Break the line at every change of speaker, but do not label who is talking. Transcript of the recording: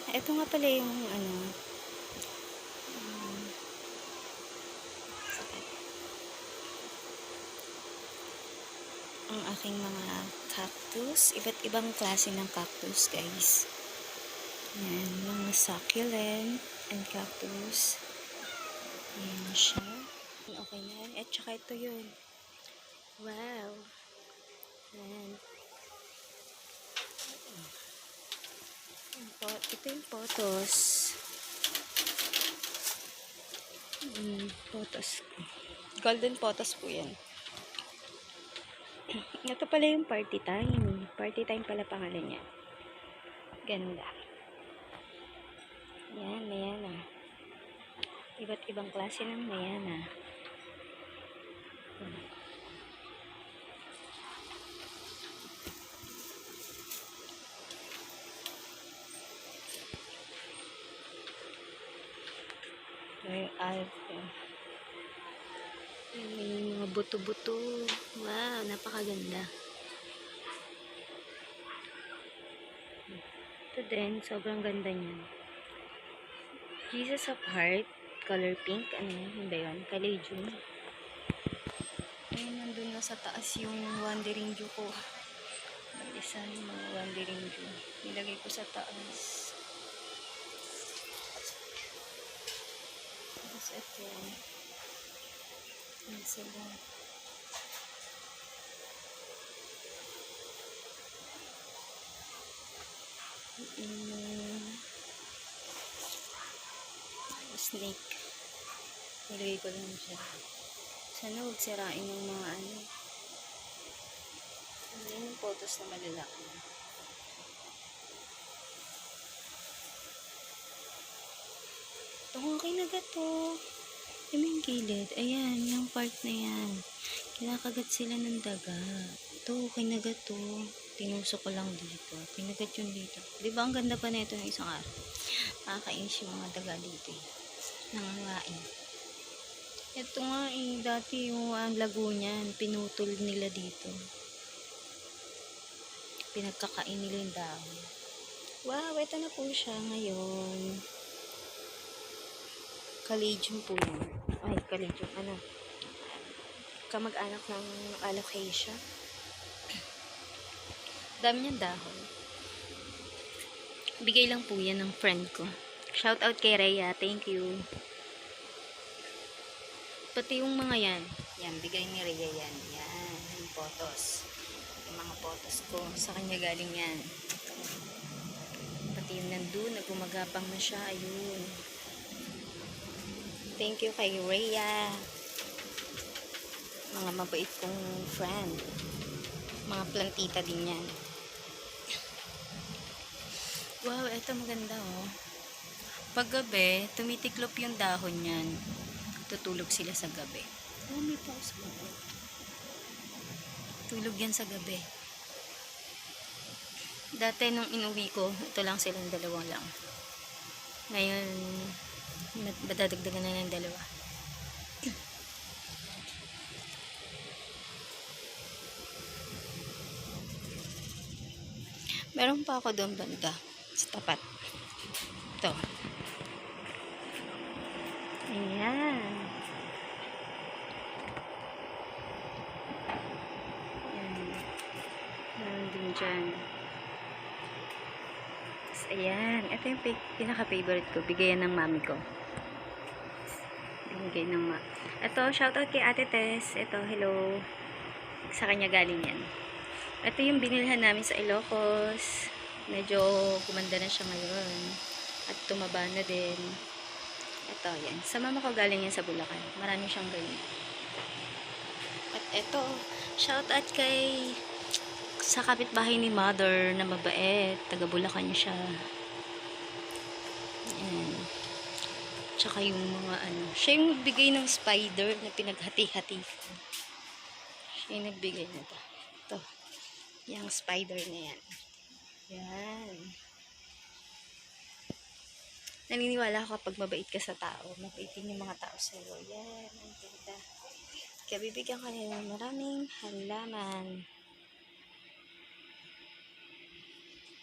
Ito nga pala yung ano, um, ang aking mga cactus. Iba't ibang klase ng cactus, guys. Yan, mga succulent and cactus. Ayan siya. Okay na yan. At saka ito yun. Wow. Ayan. Ito yung potos. Potos. Golden potos po yan. Ito pala yung party time. Party time pala pangalan niya. Ganda. Yan, mayana. Iba't ibang klase ng mayana. May alpha. May mga buto-buto. Wow, napakaganda. Ito din, sobrang ganda niyan. Jesus of Heart, color pink. Ano yun? Hindi yun. Caladium. Ayun, nandun na sa taas yung wandering dew ko. Mag-isa yung mga wandering dew. Nilagay ko sa taas. Tapos ito. Yan sila. Snake. Nilagay ko lang siya. Sana huwag sirain yung mga ano. Ano yung photos na malalaki. Ito nga kinagat to. Yung gilid. Ayan, yung part na yan. Kinakagat sila ng daga. Ito, kinagat to. Tinusok ko lang dito. Kinagat yun dito. Diba ang ganda pa na ito ng isang araw? Nakakainis yung mga daga dito. Nangangain. Ito nga dati yung lago niyan. Pinutol nila dito. Pinagkakain nila yung dahon. Wow, ito na po siya ngayon. Caladium po yan. Ay, caladium. Ano? Kamag-anak ng alocasia. Dami niyang dahon. Bigay lang po yan ng friend ko. Shout out kay Rhea. Thank you. Pati yung mga yan. Yan, bigay ni Rhea yan. Yan, yung photos. Yung mga photos ko. Sa kanya galing yan. Pati yung nandun, nagumagapang na siya. Ayun. Thank you kay Rhea. Mga mabait kong friend. Mga plantita din yan. Wow, eto maganda oh. Pag gabi, tumitiklop yung dahon yan. Tutulog sila sa gabi. Oh, may puso. Tulog yan sa gabi. Dati nung inuwi ko, ito lang silang dalawa lang. Ngayon, madadagdagan na ng dalawa. Meron pa ako doon banda sa tapat. Ito. Ayan. Ayan. Meron din dyan. Tapos, ayan. Ito yung pinaka-favorite ko. Bigayan ng mami ko. Binigay ng Ito, shoutout kay Ate Tess. Ito, hello. Sa kanya galing yan. Ito yung binilhan namin sa Ilocos. Medyo kumanda na siya ngayon. At tumaba na din. Ito, yan. Sa mama ko galing yan sa Bulacan. Marami siyang ganyan. At ito, shoutout kay sa kapitbahay ni mother na mabait. Taga Bulacan siya. Yan. Tsaka yung mga ano. Siya yung nagbigay ng spider na pinaghati-hati. Siya yung nagbigay na ito. Ito. Yung spider na yan. Yan. Naniniwala ako kapag mabait ka sa tao. Mabait din yung mga tao sa'yo. Yan. Ang ganda. Kaya bibigyan ka nila ng maraming halaman.